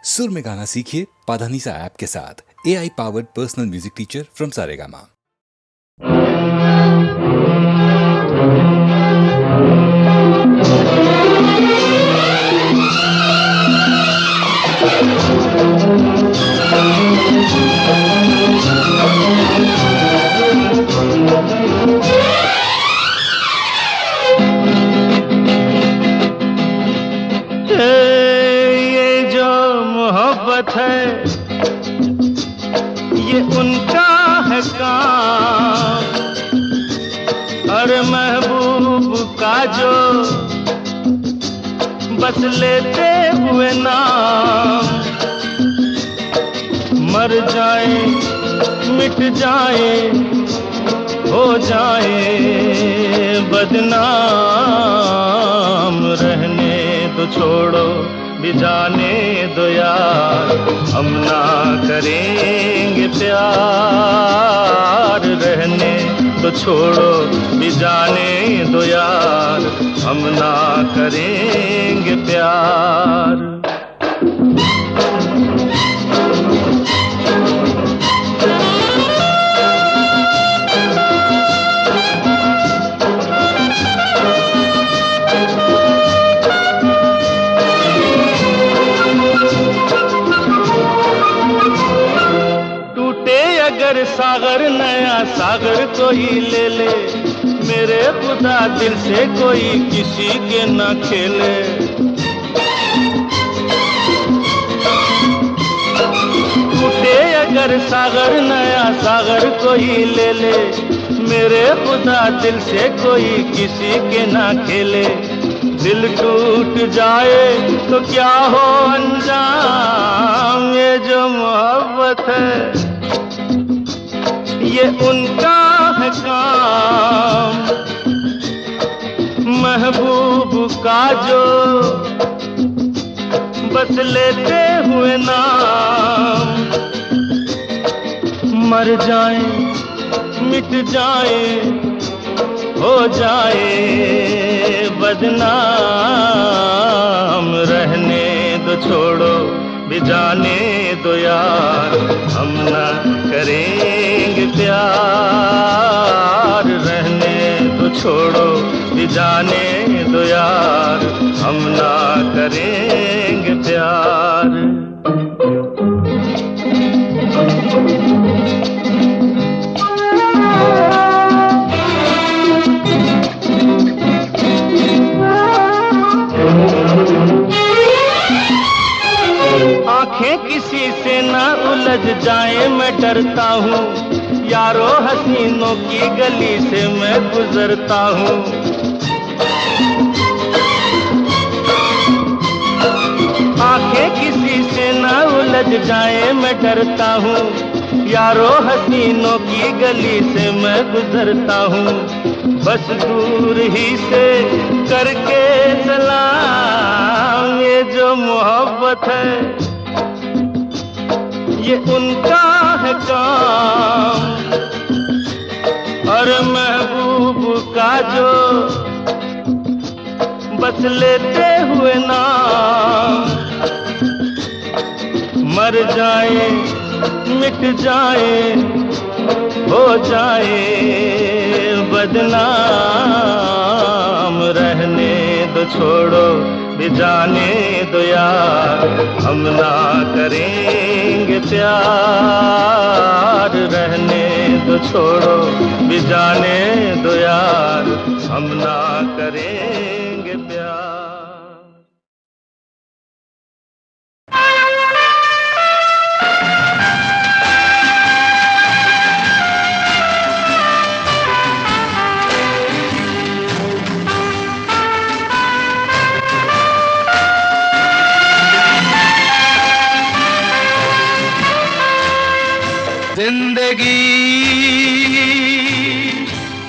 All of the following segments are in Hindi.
सुर में गाना सीखिए पाधानीसा ऐप के साथ। AI powered personal music teacher from Saregama. है ये उनका है काम, अरे महबूब का जो बस लेते हुए नाम, मर जाए मिट जाए हो जाए बदनाम, रहने तो छोड़ो भी जाने दो यार, हम ना करेंगे प्यार, रहने तो छोड़ो भी जाने दो यार, हम ना करेंगे प्यार। सागर नया सागर कोई ले ले, मेरे खुदा दिल से कोई किसी के न खेले। टूटे अगर सागर नया सागर कोई ले ले, मेरे खुदा दिल से कोई किसी के न खेले। दिल टूट जाए तो क्या हो अंजाम, ये जो मोहब्बत है ये उनका है काम, महबूब का जो बस लेते हुए नाम, मर जाए मिट जाए हो जाए बदनाम, रहने दो छोड़ो भी जाने दो यार, हम ना करेंगे प्यार, रहने तो छोड़ो भी जाने दो यार, हम ना करेंगे प्यार। आंखें किसी से ना उलझ जाए मैं डरता हूँ, यारो हसीनों की गली से मैं गुजरता हूँ। आंखें किसी से ना उलझ जाए मैं डरता हूँ, यारो हसीनों की गली से मैं गुजरता हूँ। बस दूर ही से करके सलाम, ये जो मोहब्बत है ये उनका है काम, और महबूब का जो बस लेते हुए नाम, मर जाए मिट जाए हो जाए बदनाम, रहने दो छोड़ो भी जाने दो यार, हम ना करेंगे प्यार, रहने दो छोड़ो भी जाने दो यार, हम ना करेंगे प्यार। जिंदगी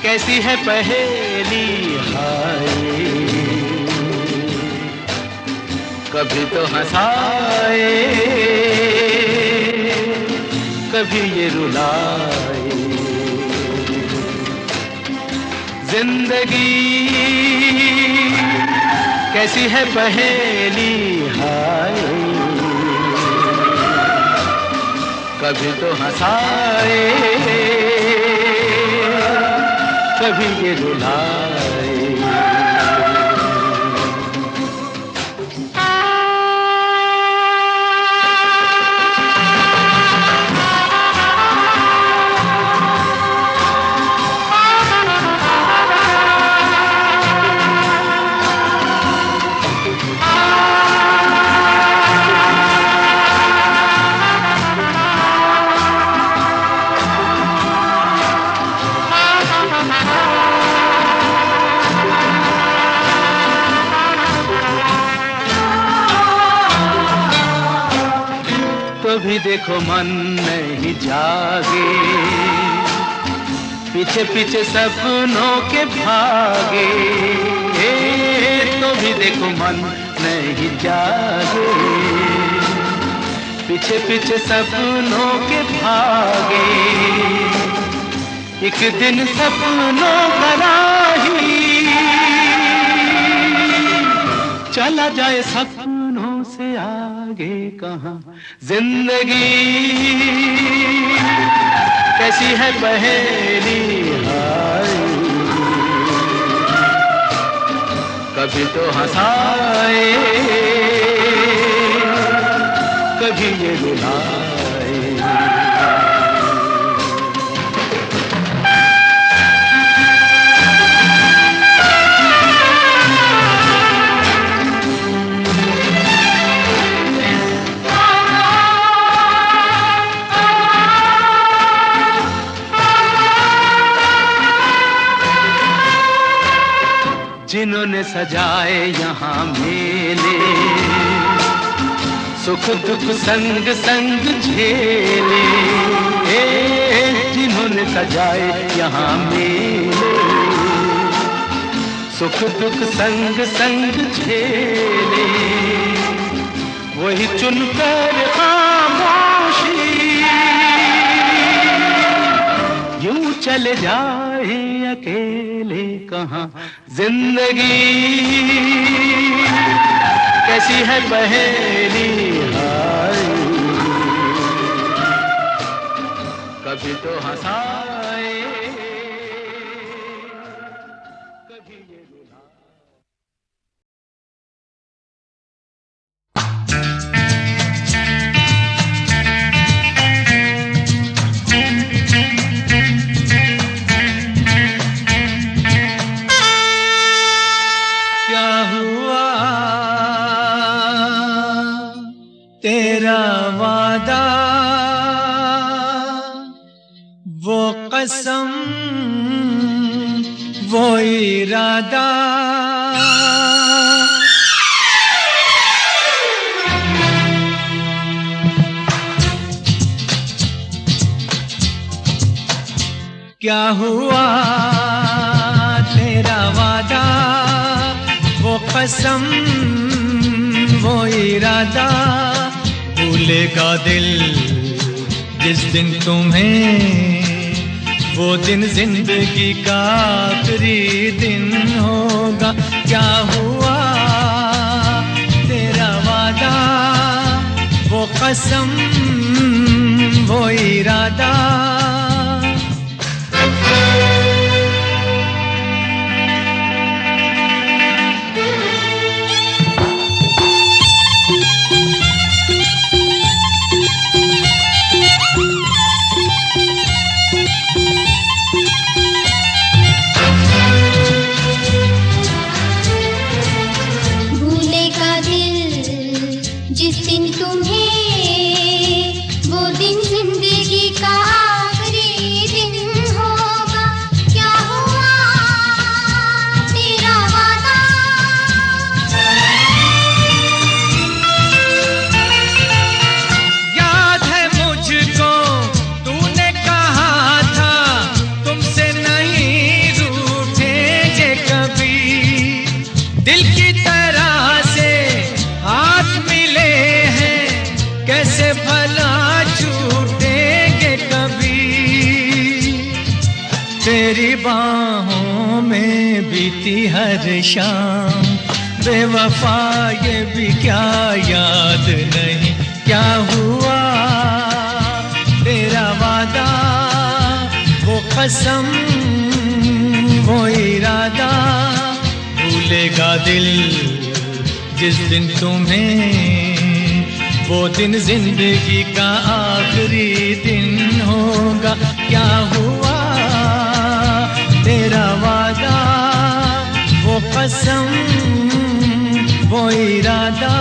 कैसी है पहेली हाय, कभी तो हंसाए कभी ये रुलाए। जिंदगी कैसी है पहेली हाय, कभी तो हंसाए, कभी ये रुलाए। भी देखो मन नहीं जागे, पीछे पीछे सपनों के भागे। तो भी देखो मन नहीं जागे, पीछे पीछे सपनों के भागे। एक दिन सपनों का राही चला जाए सपनों से आगे कहाँ। जिंदगी कैसी है पहेली हाय, कभी तो हंसाए, कभी ये रुलाए। जिन्होंने सजाए यहाँ मेले, सुख दुख संग संग झेले। जिन्होंने सजाए यहाँ मेले, सुख दुख संग संग झेले। वही चुनकर खामोशी यूं चले जाए अकेले कहाँ। जिंदगी कैसी है पहेली हाय, कभी तो हंसाए, कभी ये रुलाए। तेरा वादा वो कसम वो इरादा, क्या हुआ तेरा वादा वो कसम वो इरादा। भूलेगा दिल जिस दिन तुम्हें, वो दिन जिंदगी का आखिरी दिन होगा। क्या हुआ तेरा वादा वो कसम वो इरादा। तेरी बाहों में बीती हर शाम, बेवफा ये भी क्या याद नहीं। क्या हुआ कसम वो इरादा, भूलेगा दिल जिस दिन तुम्हें, वो दिन जिंदगी का आखिरी दिन होगा। क्या हुआ तेरा वादा, वो कसम वो इरादा।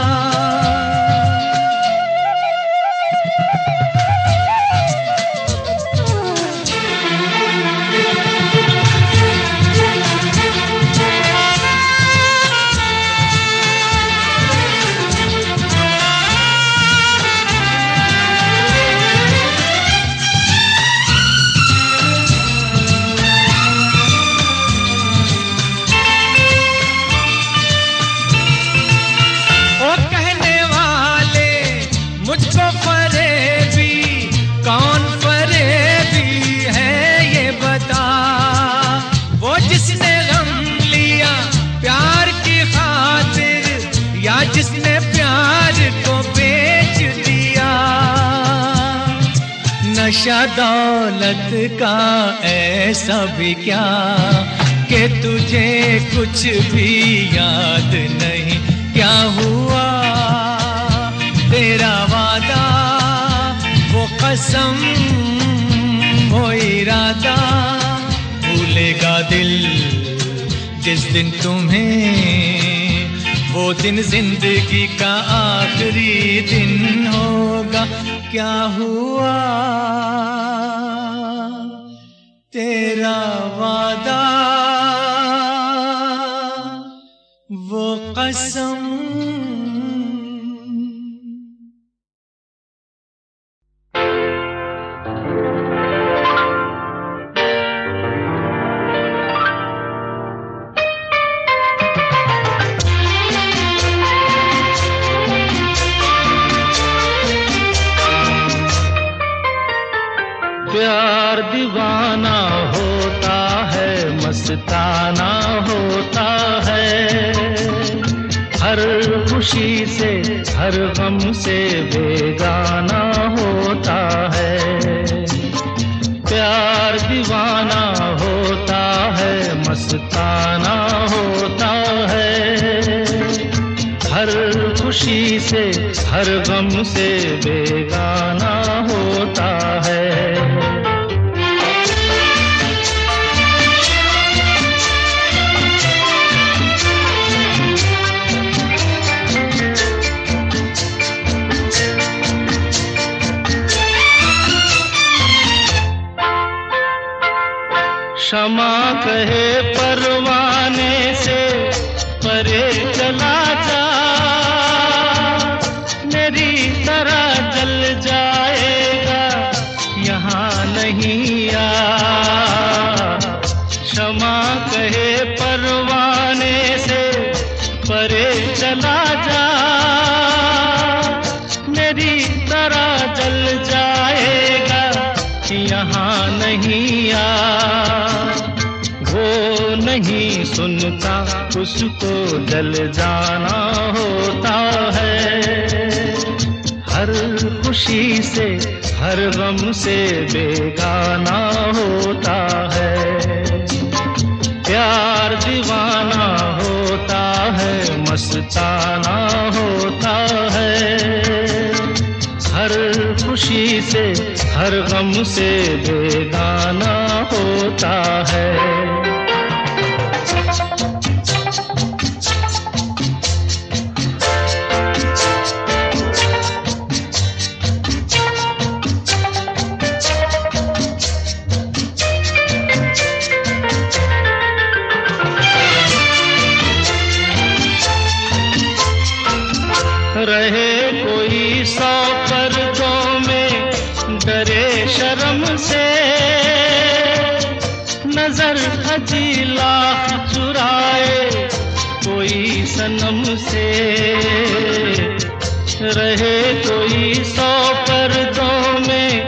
जिसने प्यार को बेच दिया, नशा दौलत का ऐसा भी क्या कि तुझे कुछ भी याद नहीं। क्या हुआ तेरा वादा, वो कसम वो इरादा, भूलेगा दिल जिस दिन तुम्हें, वो दिन जिंदगी का आखिरी दिन होगा। क्या हुआ तेरा वादा, वो कसम। प्यार दीवाना होता है, मस्ताना होता है, हर खुशी से हर गम से बेगाना होता है। प्यार दीवाना होता है, मस्ताना होता है, हर खुशी से हर गम से बेगाना होता है। क्षमा कहे परवाने से परे चला जा, मेरी तरह जल जाएगा यहाँ नहीं आ। क्षमा कहे परवाने से परे चला जा, मेरी तरह जल जाएगा यहाँ नहीं आ। वो नहीं सुनता उसको जल जाना होता है, हर खुशी से हर गम से बेगाना होता है। प्यार दीवाना होता है, मस्ताना होता है, हर खुशी से हर गम से बेगाना होता है। रहे कोई 100 पर्दों में, डरे शर्म से, नजर हजी लाख चुराए कोई सनम से। रहे कोई 100 पर्दों में,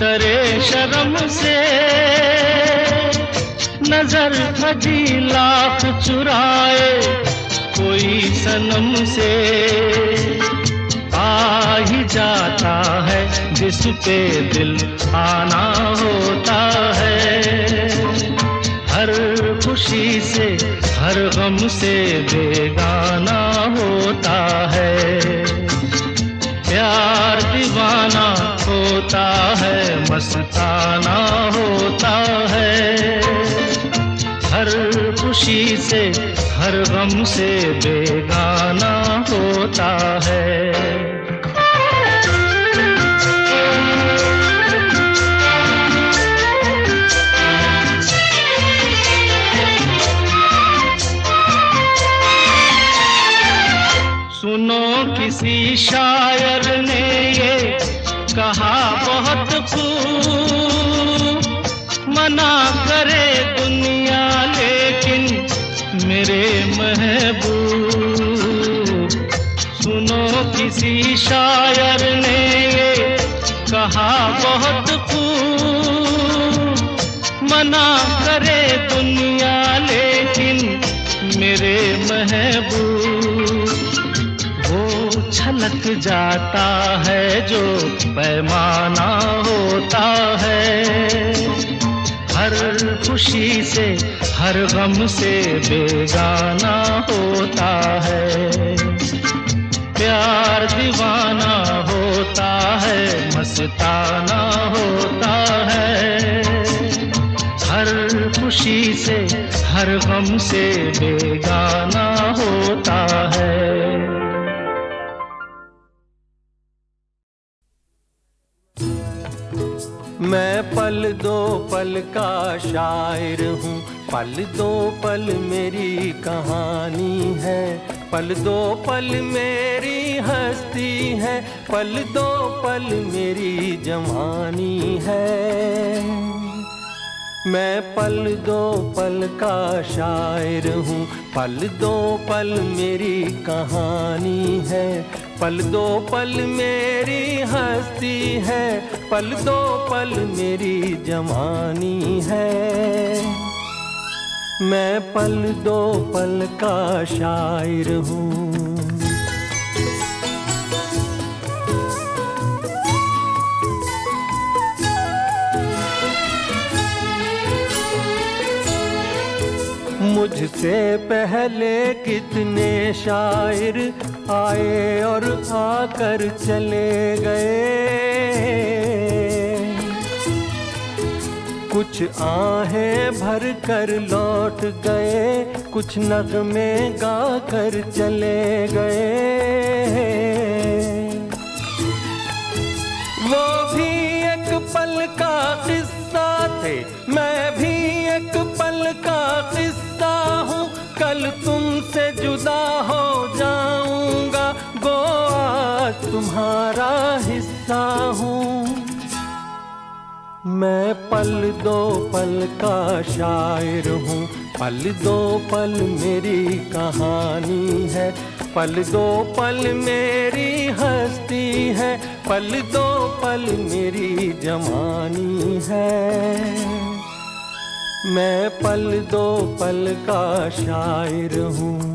डरे शर्म से, नजर हजी लाख चुराए कोई सनम से। आ ही जाता है जिस पे दिल आना होता है। हर खुशी से हर गम से बेगाना होता है। प्यार दीवाना होता है, मस्ताना होता है। हर खुशी से हर गम से बेगाना होता है। सुनो किसी शायर ने ये कहा बहुत खूब, मना करे दुनिया लेकिन मेरे महबूब। सुनो किसी शायर ने ये कहा बहुत खूब, मना करे दुनिया लेकिन मेरे महबूब। वो छलक जाता है जो पैमाना होता है। हर खुशी से हर गम से बेगाना होता है। प्यार दीवाना होता है, मस्ताना होता है। हर खुशी से हर गम से बेगाना होता है। मैं पल दो पल का शायर हूँ, पल दो पल मेरी कहानी है। पल दो पल मेरी हस्ती है, पल दो पल मेरी जवानी है। मैं पल दो पल का शायर हूँ, पल दो पल मेरी कहानी है। पल दो पल मेरी हस्ती है, पल दो पल मेरी जवानी है। मैं पल दो पल का शायर हूँ। मुझसे पहले कितने शायर आए और आकर चले गए। कुछ आहें भर कर लौट गए, कुछ नगमे गा कर चले गए। वो भी एक पल का किस्सा थे, मैं भी एक पल का किस्सा हूँ। कल तुमसे जुदा हो जाऊंगा, गो आज तुम्हारा हिस्सा हूँ। मैं पल दो पल का शायर हूँ, पल दो पल मेरी कहानी है। पल दो पल मेरी हस्ती है, पल दो पल मेरी जवानी है। मैं पल दो पल का शायर हूँ।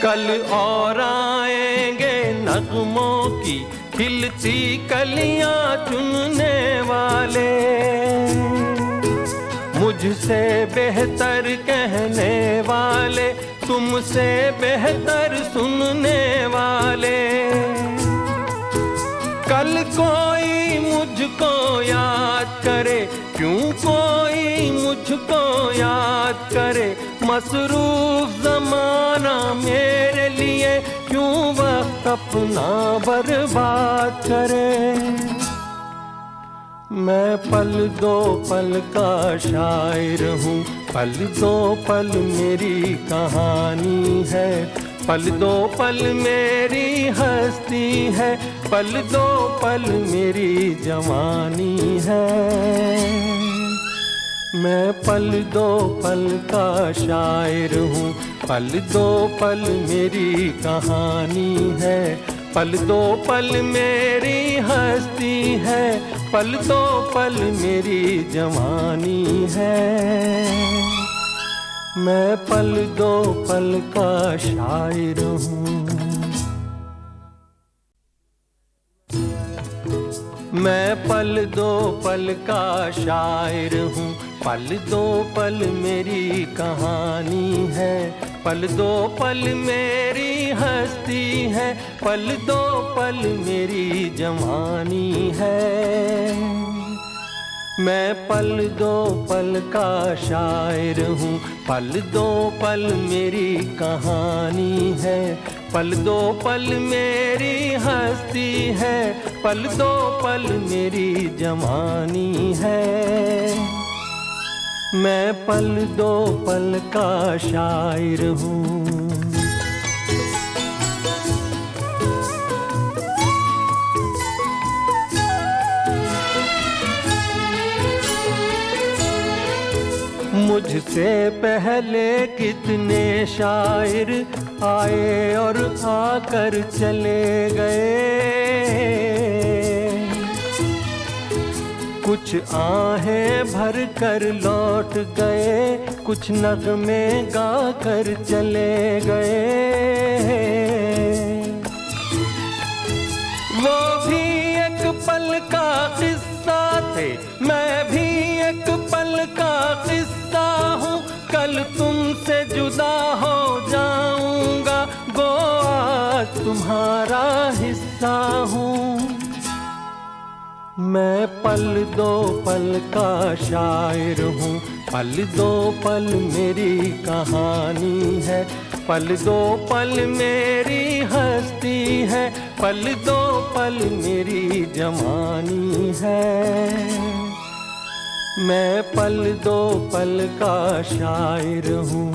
कल और आएंगे नगमों की खिलती कलियां चुनने वाले, मुझसे बेहतर कहने वाले, तुमसे बेहतर सुनने वाले। कल कोई मुझको याद करे, क्यों कोई मुझको याद करे। मसरूफ ज़माना मेरे लिए क्यों वक्त अपना बर्बाद करे। मैं पल दो पल का शायर हूँ, पल दो पल मेरी कहानी है। पल दो पल मेरी हस्ती है, पल दो पल मेरी जवानी है। मैं पल दो पल का शायर हूँ, पल दो पल मेरी कहानी है। पल दो पल मेरी हस्ती है, पल दो पल मेरी जवानी है। मैं पल दो पल का शायर हूँ। मैं पल दो पल का शायर हूँ, पल दो पल मेरी कहानी है, पल दो पल मेरी हस्ती है, पल दो पल मेरी जवानी है। मैं पल दो पल का शायर हूँ, पल दो पल मेरी कहानी है, पल दो पल मेरी हस्ती है, पल दो पल मेरी जवानी है। मैं पल दो पल का शायर हूँ। मुझसे पहले कितने शायर आए और आकर चले गए, कुछ आहें भर कर लौट गए, कुछ नगमे गा कर चले गए। वो भी एक पल का किस्सा थे, मैं भी एक पल का किस्सा हूँ। कल तुमसे जुदा हो जाऊंगा, गो आज तुम्हारा हिस्सा हूँ। मैं पल दो पल का शायर हूँ, पल दो पल मेरी कहानी है, पल दो पल मेरी हस्ती है, पल दो पल मेरी जवानी है। मैं पल दो पल का शायर हूँ।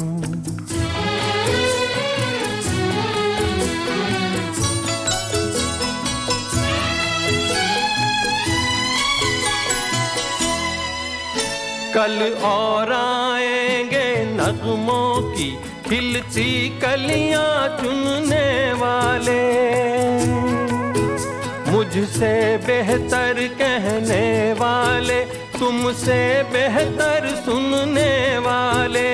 कल और आएंगे नगमों की खिलती कलियां चुनने वाले, मुझसे बेहतर कहने वाले, तुमसे बेहतर सुनने वाले।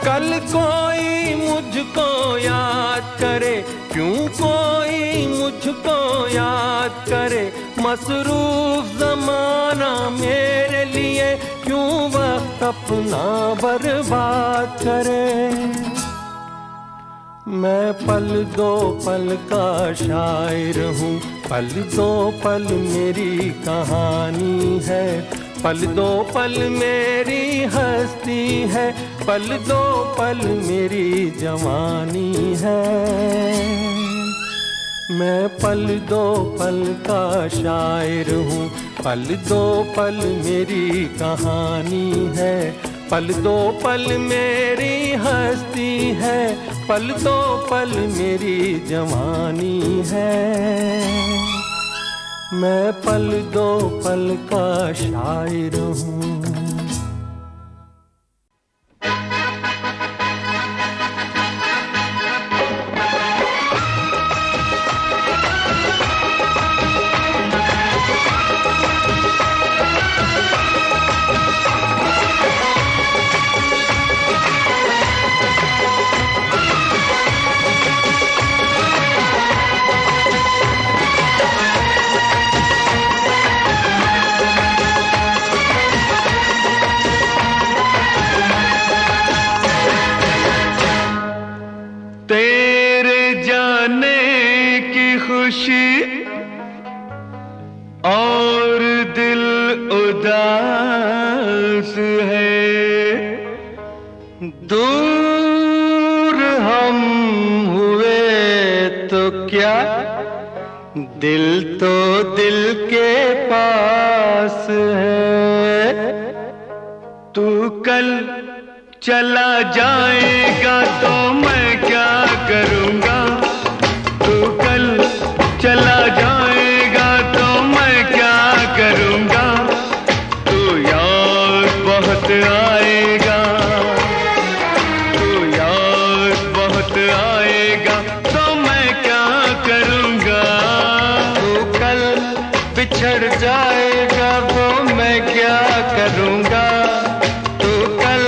कल कोई मुझको याद करे, क्यों कोई मुझको याद करे, मसरूफ ज़माना मेरे लिए क्यों वक्त अपना बर्बाद करे। मैं पल दो पल का शायर हूँ, पल दो पल मेरी कहानी है, पल दो पल मेरी हस्ती है, पल दो पल मेरी जवानी है। मैं पल दो पल का शायर हूँ, पल दो पल मेरी कहानी है, पल दो पल मेरी हस्ती है, पल दो पल मेरी जवानी है। मैं पल दो पल का शायर हूँ। खुशी और दिल उदास है, दूर हम हुए तो क्या, दिल तो दिल के पास है। तू कल चला जाएगा तो मैं क्या करूँगा, तू कल चला जाएगा तो मैं क्या करूँगा। तू याद बहुत आएगा, तू याद बहुत आएगा तो मैं क्या करूँगा। तू कल करूँगा? तू कल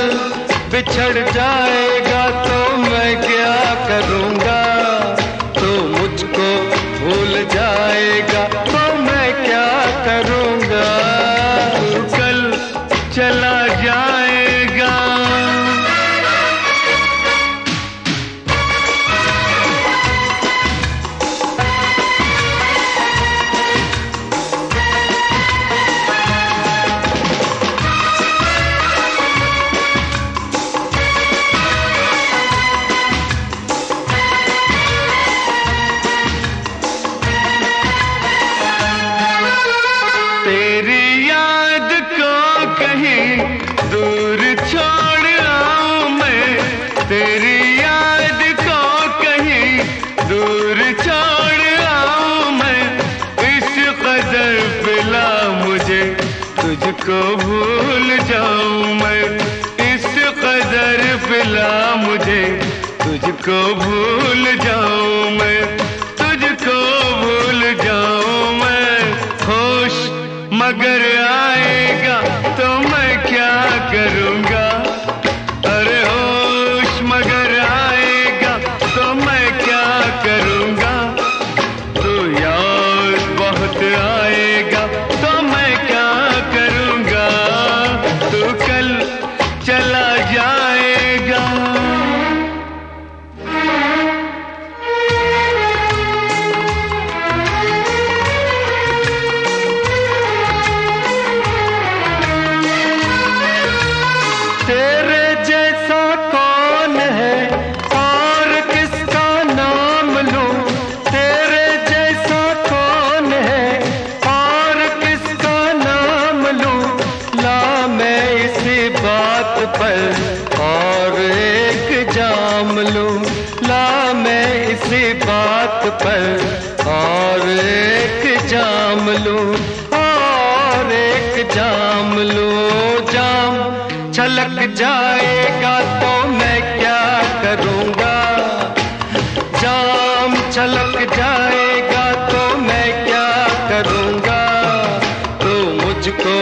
बिछड़ जाएगा तो मैं क्या करूँगा? तू मुझको भूल जाएगा तो मैं क्या करूँगा? तू कल चला जाएगा। तेरी याद को कहीं दूर छोड़ आऊं मैं, तेरी याद को कहीं दूर छोड़ आऊं मैं। इस कदर पिला मुझे तुझको भूल जाऊं मैं, इस कदर पिला मुझे तुझको भूल जाऊं मैं, तुझको भूल जाऊं मैं। होश मगर आएगा तो मैं क्या करूँगा? अरे होश मगर आएगा तो मैं क्या करूँगा? तो याद बहुत आएगा तो मैं क्या करूँगा? तू कल चला जाएगा। तेरे जैसा कौन है और किसका नाम लूं? तेरे जैसा कौन है और किसका नाम लूं? ला मैं इसी बात पर और एक जाम लूं, ला मैं इसी बात पर और एक जाम लूं, और एक जाम लूं। जाम छलक जाएगा तो मैं क्या करूँगा? जाम छलक जाएगा तो मैं क्या करूँगा? तू मुझको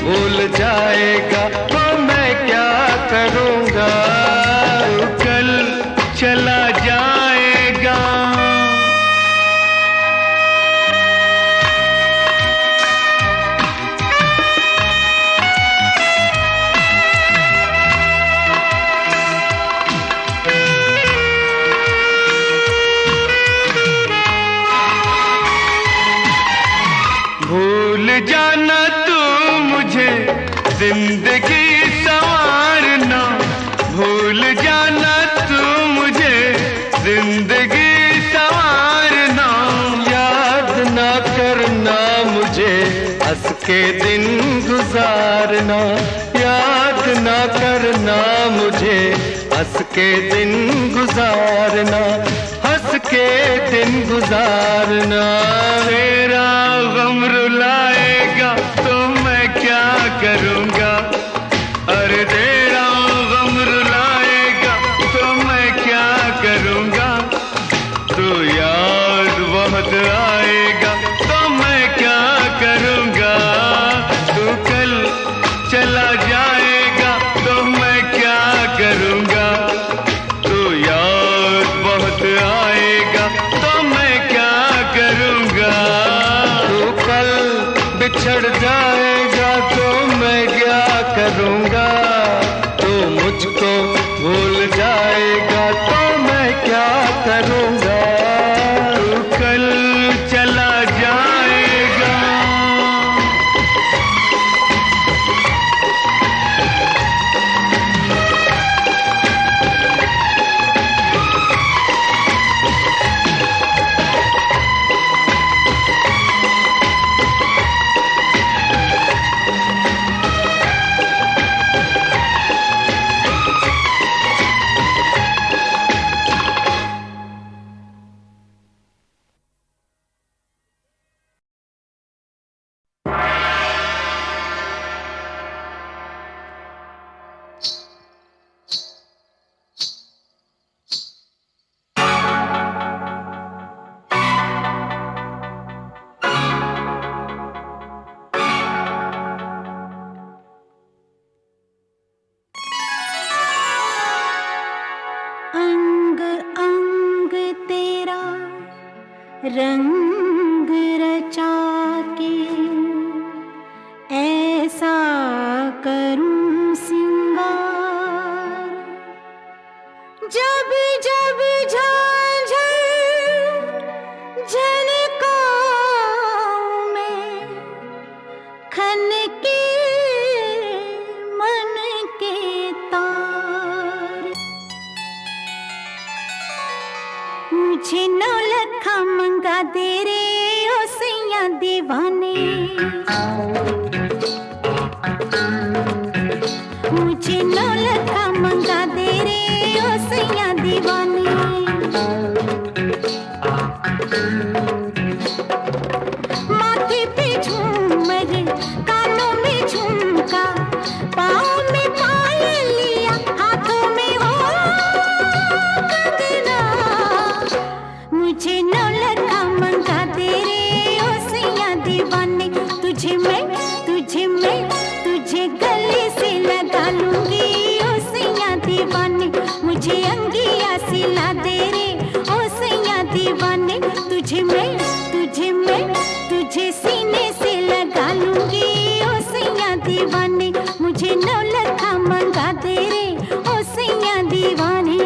भूल जाएगा तो मैं क्या करूँगा? तू कल चला जाएगा। भूल जाना तू मुझे जिंदगी संवारना, भूल जाना तू मुझे जिंदगी संवारना। याद ना करना मुझे हंस के दिन गुजारना, याद ना करना मुझे हंस के दिन गुजारना, हंस के दिन गुजारना। तेरा गम रुलाएगा तो मैं क्या करूँगा? अरे तेरा गम रुलाएगा तो मैं क्या करूँगा? तो याद बहुत आएगा तो मैं क्या करूँगा? तू कल चला जाएगा तो मैं क्या करूँगा? तो याद बहुत आएगा तो मैं क्या करूँगा? तू कल बिछड़ जाएगा तो मैं क्या रंग रचा के ऐसा करूं सिंगार, जब जब झांझर झनकाऊं मैं, खन के मन के तार। मुझे नौलखा मंगा दे रे ओ सैया दीवाने, मुझे नौलखा मंगा दे रे ओ सैया दीवाने। माथे पे झूमर, कानों में झुमका, पाँव में पायलिया, हाथों में हो कंगना। मुझे नौलखा मंगा दे रे ओ सैया दीवाने। तुझे मैं तुझे गले से लगा लूंगी ओ सैया दीवाने। मुझे अंगिया सिला दे रे ओ सैया दीवाने। तुझे मैं तुझे सीने से लगा लूंगी ओ सैया दीवाने। मुझे नौलखा मंगा दे रे ओ सैया दीवाने।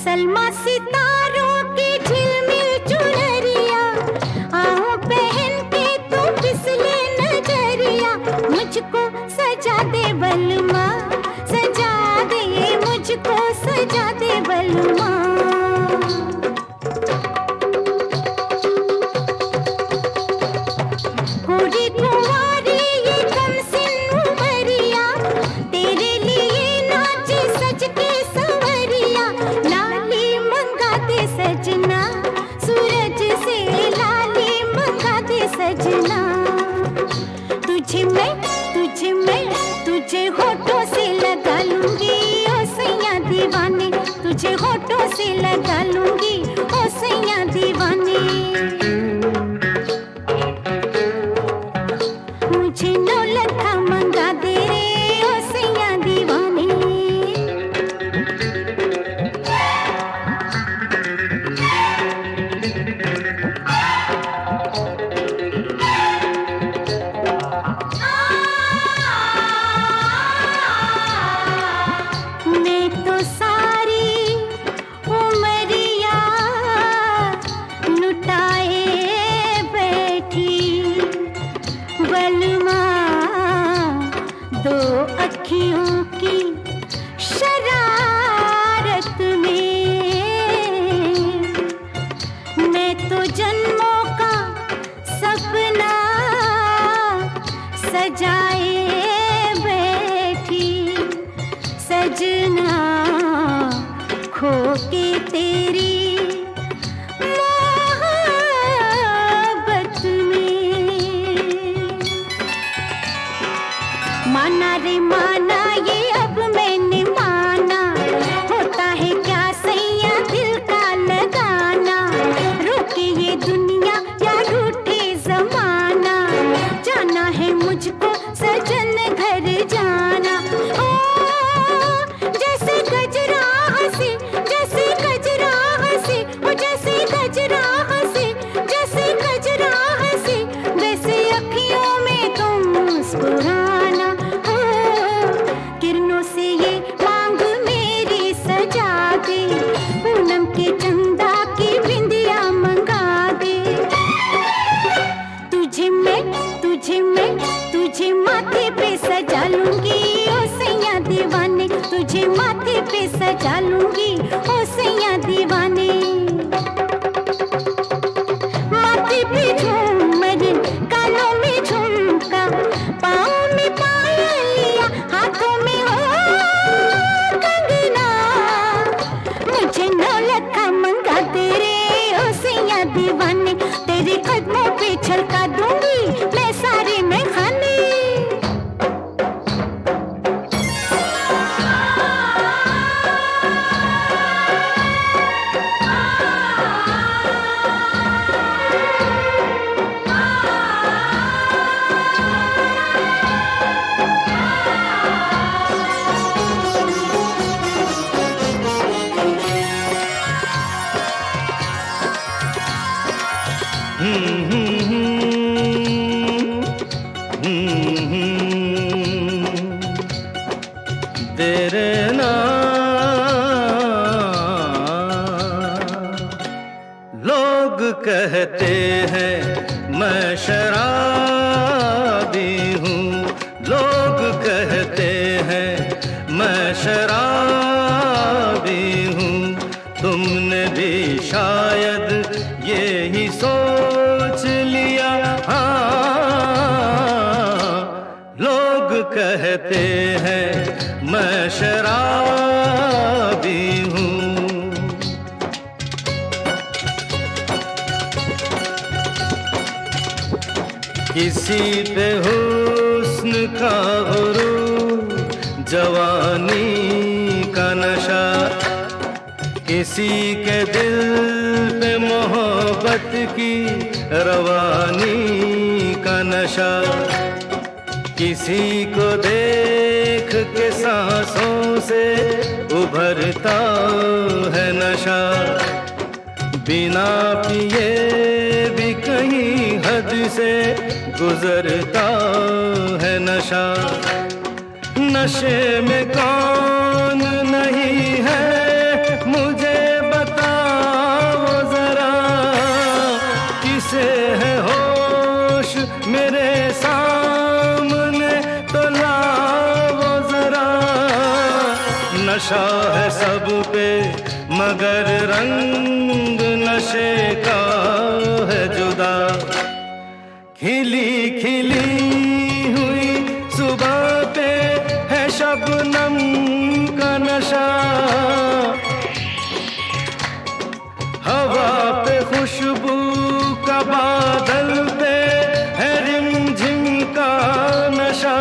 सलमा सितारों की झिलमिल चुनरिया, आऊं पहन के तू फिसले नजरिया। मुझको सजा दे बलमा, सजा दे मुझको, सजा दे बलमा। पूरी कुंवारी ये कमसिन उमरिया, तेरे लिए नाचे सज के संवरिया। लाली मंगा दे सजना, सूरज से लाली मंगा दे सजना। तुझे होठों से लगा लूंगी ओ सैया दीवाने। तुझे होठों से लगा लूंगी ओ सैया दीवाने। मुझे नौलखा मंगा दे रे ओ सैया दीवाने। मैं तो सारी उमरिया लुटाए बैठी, बलमा दो अखियों की शरारत में। मैं तो जन्मों का सपना सजाए बैठी, सजना खो के तेरी मोहब्बत में। माना रे माना ये अब मैंने माना, होता है क्या सैया दिल का लगाना। रोके ये दुनिया या रूठे जमाना, जाना है मुझको सजन घर जाना। ओ जैसे गजरा हंसे, जैसे गजरा हंसे, ओ जैसे गजरा हंसे, जैसे गजरा हंसे, वैसे अखियों में तुम मुस्कुराना। ओ किरणों से ये मांग मेरी सजा दे, पूनम के चंदा की बिंदिया मंगा दे। तुझे माथे पे सजा लूंगी ओ सैया दीवाने। तुझे माथे पे सजा लूंगी ओ सैया दीवाने। माथे पे झूमर, कानों में झुमका, पाँव में पायलिया, हाथों में हो कंगना। मुझे नौलखा मंगा दे रे ओ सैया दीवाने। तेरे कदमों पे छलका दूंगी मैं सारे में खाने। तेरे लोग कहते हैं मैं शराबी हूँ, लोग कहते हैं मैं शराबी हूँ। तुमने भी शायद ये ही सोच लिया, हाँ। लोग कहते हैं मैं शराबी हूँ। किसी पे हुस्न का गुरूर, जवानी का नशा, किसी के दिल पे मोहब्बत की रवानी का नशा, किसी को देख के सांसों से उभरता है नशा, बिना पिए भी कहीं हद से गुजरता है नशा। नशे में कौन नहीं है मुझे बताओ जरा, किसे है होश मेरे सामने तो लाओ जरा। नशा है सब पे मगर रंग नशे का है जुदा। खिली खिली हुई सुबह पे है शबनम का नशा, हवा पे खुशबू का बादल पे है रिमझिम का नशा।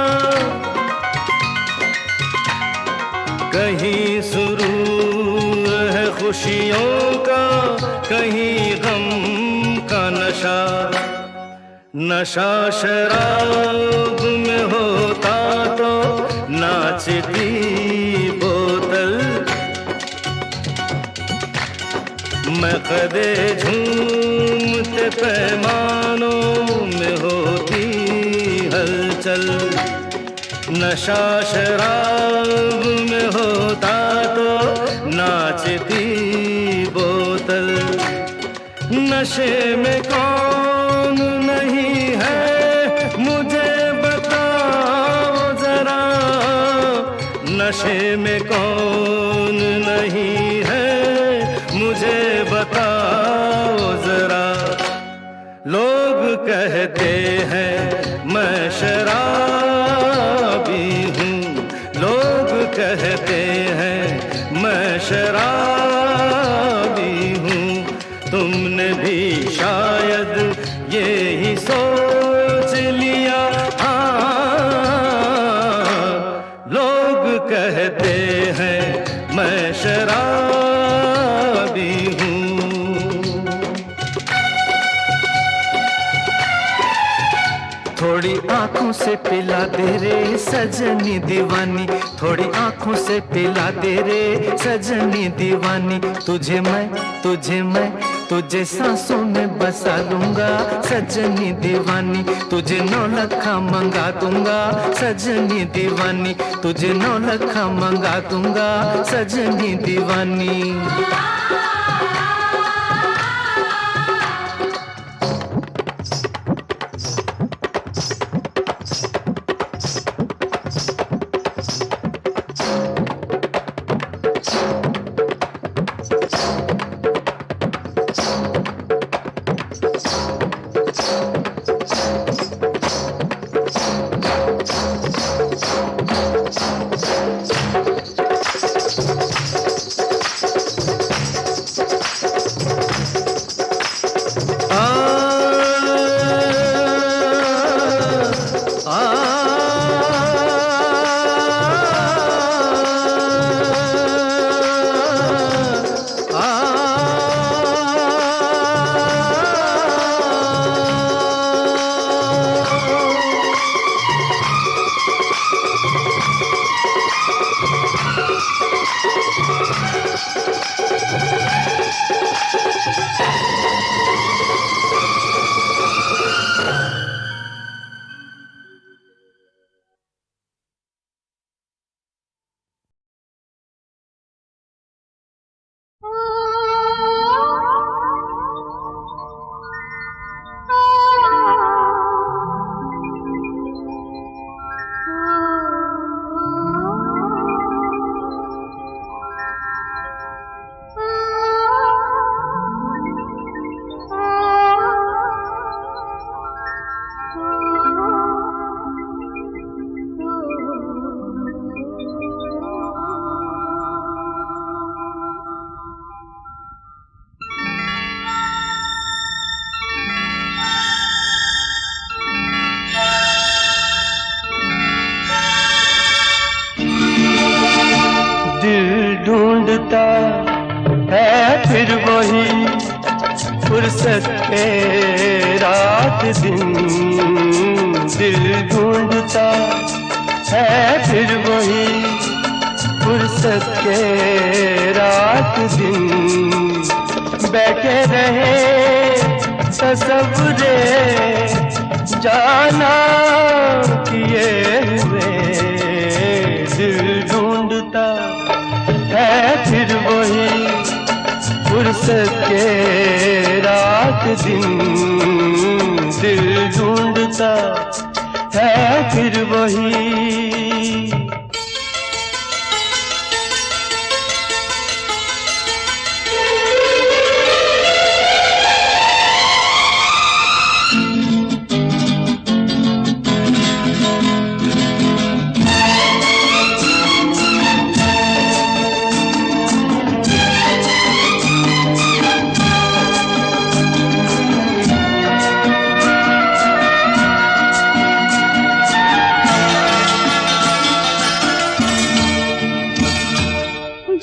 कहीं सुरूर है खुशियों का, कहीं गम का नशा। नशा शराब में होता तो नाचती बोतल, मकदे झूमते पैमानों में होती हलचल। नशा शराब में होता तो नाचती बोतल। नशे में कौन नहीं है मुझे बताओ जरा, नशे में कौन नहीं है मुझे बताओ जरा। लोग कहते हैं मैं शराबी हूँ, लोग कहते हैं मैं शराबी हूँ। तुमने भी शायद ये ही सोच लिया, हाँ। लोग कहते हैं मैं शराबी हूँ। थोड़ी आंखों से पिला दे रे सजनी दीवानी, थोड़ी आंखों से पिला दे रे सजनी दीवानी। तुझे मैं तुझे सांसों में बसा लूंगा सजनी दीवानी। तुझे 9 लखा मंगा दूंगा सजनी दीवानी, तुझे 9 लखा मंगा दूंगा सजनी दीवानी। फुर्सत के रात दिन दिल ढूंढता है फिर वही फुर्सत के रात दिन बैठे रहे तसव्वुरे जाना किए हुए दिल ढूंढता है फिर वही फुर्सत के रात दिन दिल ढूंढता है फिर वही।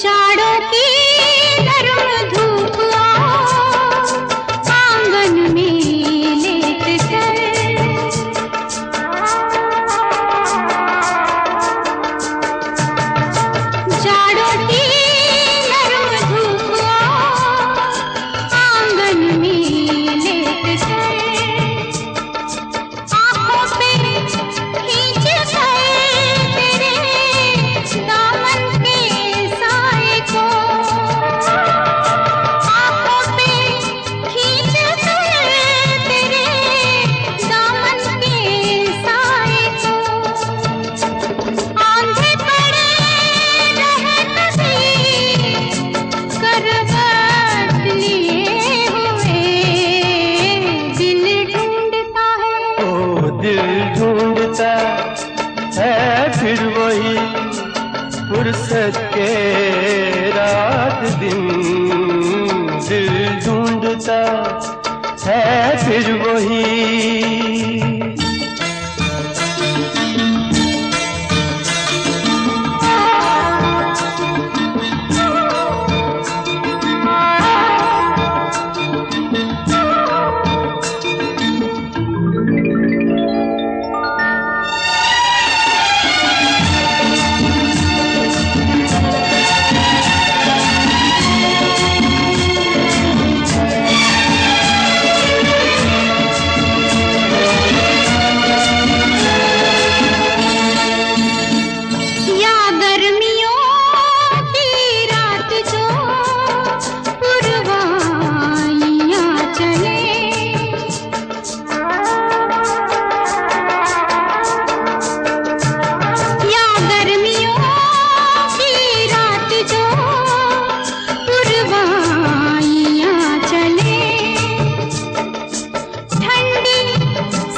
जाड़ों की नरम धूप आंगन में लेट कर जाड़ों की नरम धूप आंगन में लेट कर आंखों पे खींच कर तेरे दामन के साए को आंखों पे खींच कर तेरे दामन के साए को आंधे पड़े रहत भी करवट लिए हुए दिल ढूंढता है ओ दिल ढूंढता है फिर वही फुर्सत के रात दिन दिल ढूंढता है फिर वही। या गर्मियों की रात जो पुरवाइयां चले या गर्मियों की रात जो पुरवाइयां चले ठंडी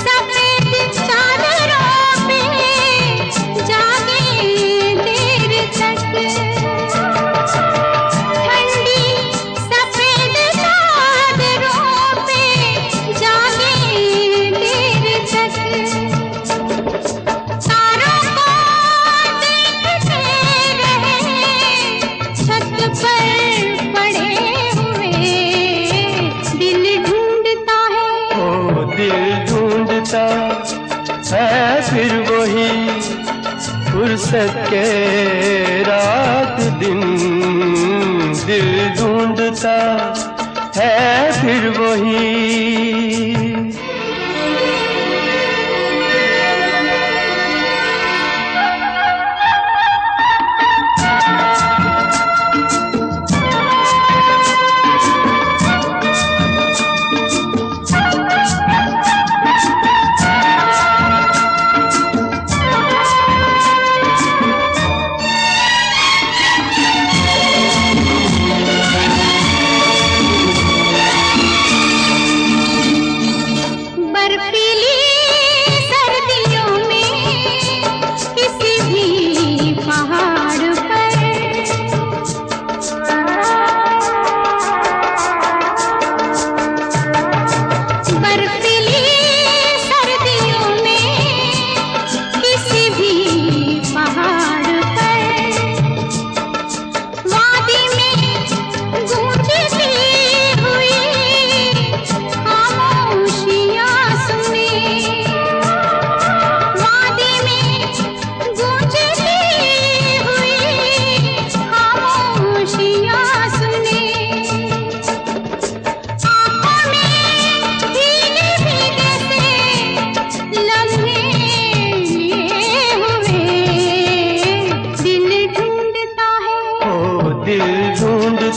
सफेद चादरों पे जागे देर तक ठंडी सफेद चादरों पे जागे देर तक तारों को देखते रहे छत पर पड़े हुए दिल ढूंढता है ओ दिल ढूंढता है फिर वही फुर्सत के रात दिन दिल ढूंढता है फिर वही।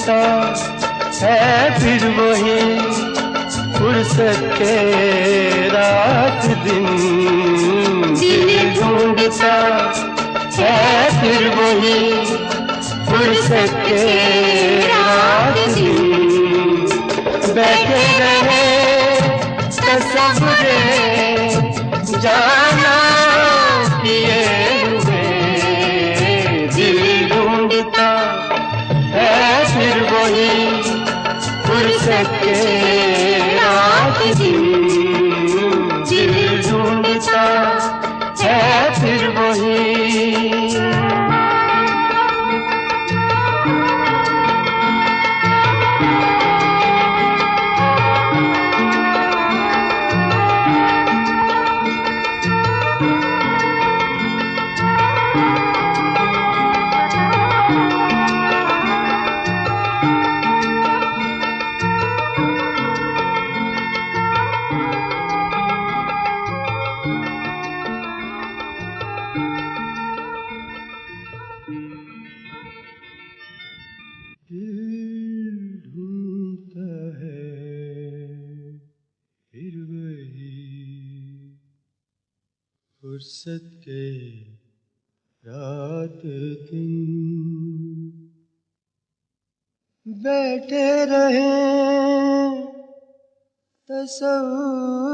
ढूंढता है फिर वही फुर्सत के रात दिन। दिल ढूंढता है फिर वही फुर्सत के रात दिन। बैठे रहे तसव्वुरे जाना किए हुए। दिल ढूंढता है फिर वही फुर्सत के रात दिन। दिल ढूंढता है फिर वही। फुर्सत के रात दिन। बैठे रहे तसव्वुरे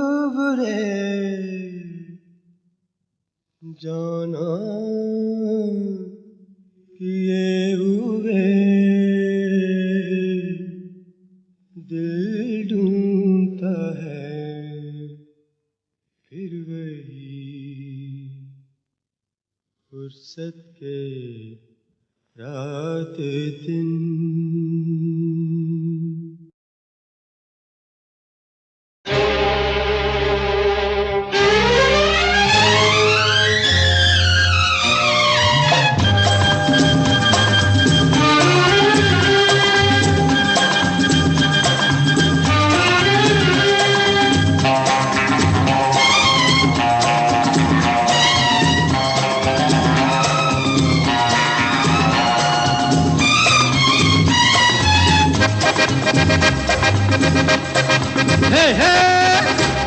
जाना किए हुए। दिल ढूंढता है फिर वही फुर्सत के रात दिन।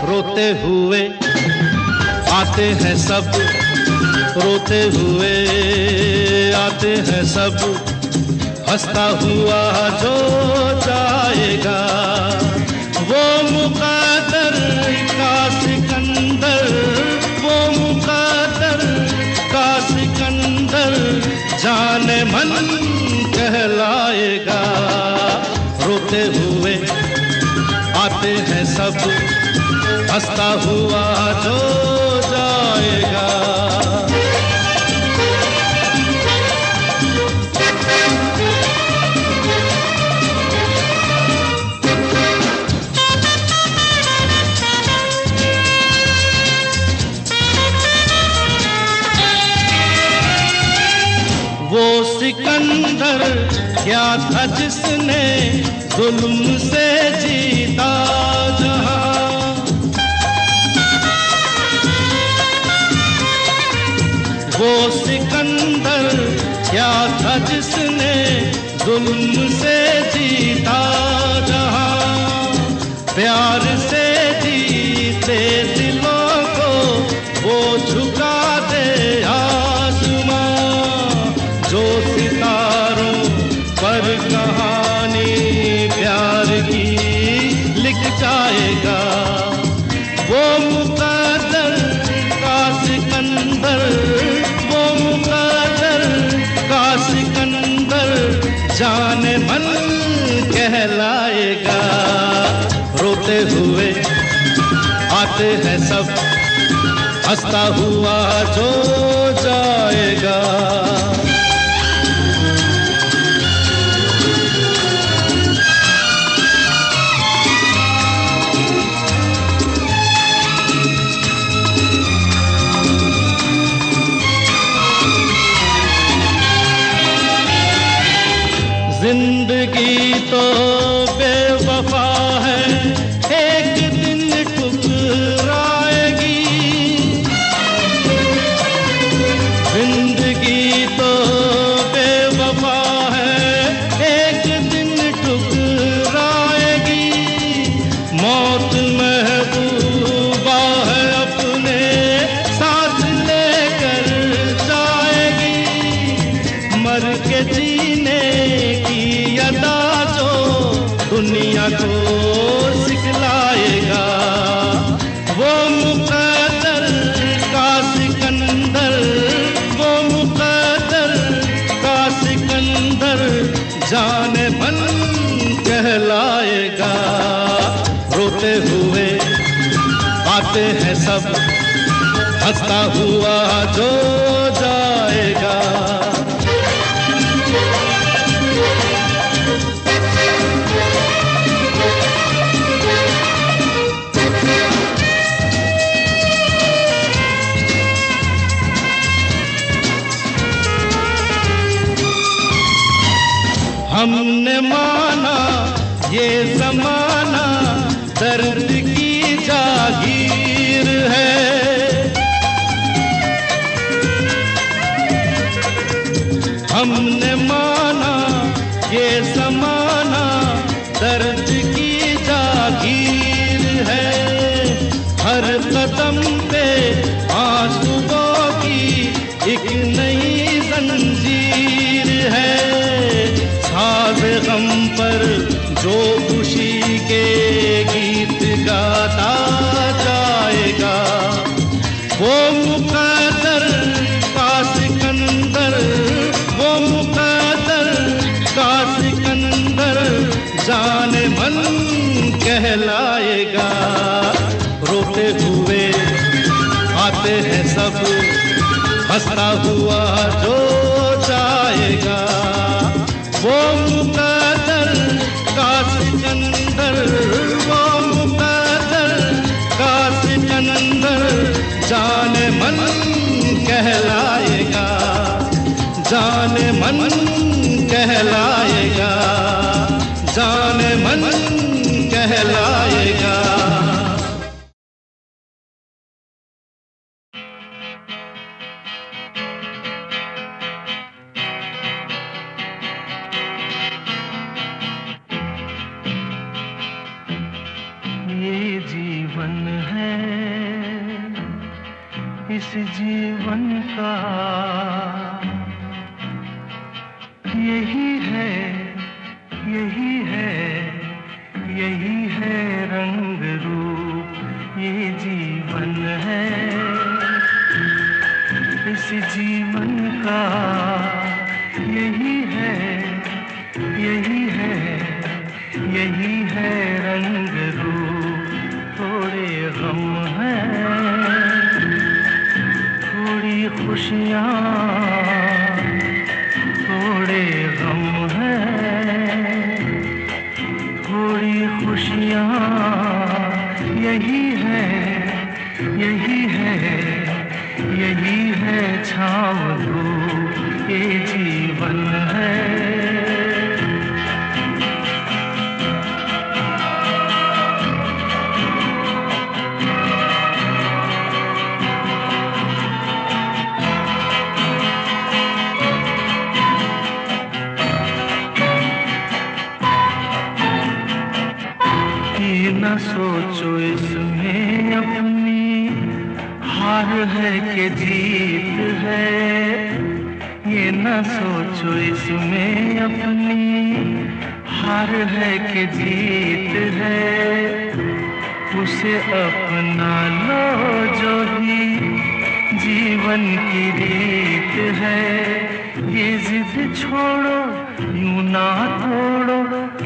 रोते हुए आते हैं सब, रोते हुए आते हैं सब, हंसता हुआ जो जाएगा वो मुक़द्दर का सिकंदर, वो मुक़द्दर का सिकंदर जाने मन कहलाएगा। रोते हुए आते हैं सब, हंसता हुआ जो जाएगा। वो सिकंदर क्या था जिसने जुल्म से जीता जहां, वो सिकंदर क्या था जिसने जुल्म से जीता जहां, प्यार से जीते दिलों को वो झुका दे आसमां, जो सितारों पर कहानी प्यार की लिख जाएगा। वो मुक़द्दर का सिकंदर, वो मुक़द्दर का सिकंदर जाने मन कहलाएगा। रोते हुए आते हैं सब, हंसता हुआ जो जाएगा। जिंदगी तो बेवफा है, एक दिन ठुकराएगी। जिंदगी तो को सिखलाएगा। वो मुकद्दर का सिकंदर, वो मुकद्दर का सिकंदर जाने मन कहलाएगा। रोते हुए आते हैं सब, हंसता हुआ जो जाएगा। हमने माना ये जमाना दर्द की जागीर है। हमने माना ये जमाना दर्द की जागीर है। हर कदम पे आंसुओं की एक नई जंजीर है। साज़ गम पर जो खुशी के गीत गाता जाएगा। वो मुकद्दर का सिकंदर, वो मुकद्दर का सिकंदर जाने मन कहलाएगा। रोते हुए आते हैं सब, हंसता हुआ जो जाएगा। वो मुकद्दर का सिकंदर, वो मुकद्दर का सिकंदर जाने मन कहलाएगा। जाने मन कहलाएगा, जाने मन कहलाएगा। इस जीवन का यही है, यही है, यही है रंग रूप। ये जीवन है इस जीवन का यही है, यही है, यही है रंग रूप। थोड़े गम हैं, थोड़ी खुशियाँ, थोड़े गम हैं, थोड़ी खुशियाँ। यही है, यही है, यही है छाँव धूप। ये जीवन है। न सोचो इसमें अपनी हार है कि जीत है। ये न सोचो इसमें अपनी हार है कि जीत है। उसे अपना लो जो भी जीवन की रीत है। ये जिद छोड़ो, यूं ना तोड़ो,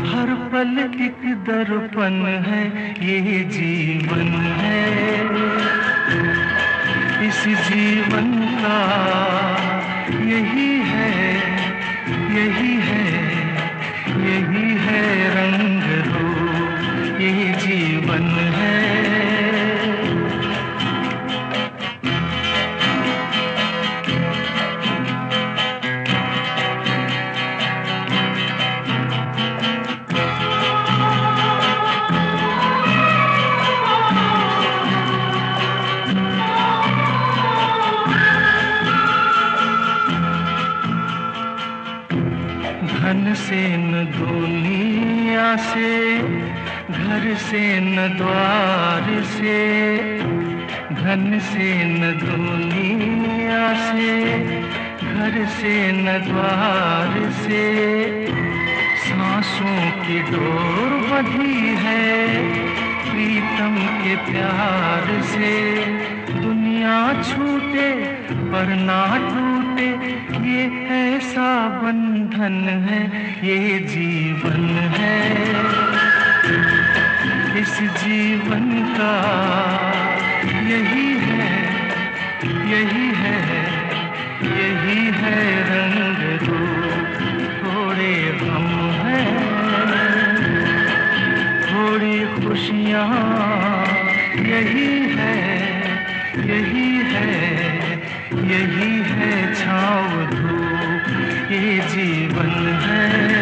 हर पल एक दर्पण है। ये जीवन है इस जीवन का यही है, यही है, यही है रंग रूप। ये जीवन है। धन से न दुनिया से, घर से न द्वार से। धन से न दुनिया से, घर से न द्वार से। सांसों की डोर बंधी है प्रीतम के प्यार से। दुनिया छूटे पर ना टूटे ये ऐसा बंधन है, ये जीवन है। इस जीवन का यही है, यही है, यही है रंग रूप। थोड़े हम हैं, थोड़ी खुशियाँ, यही है, यही है, यही है छाँव धूप, ये जीवन है।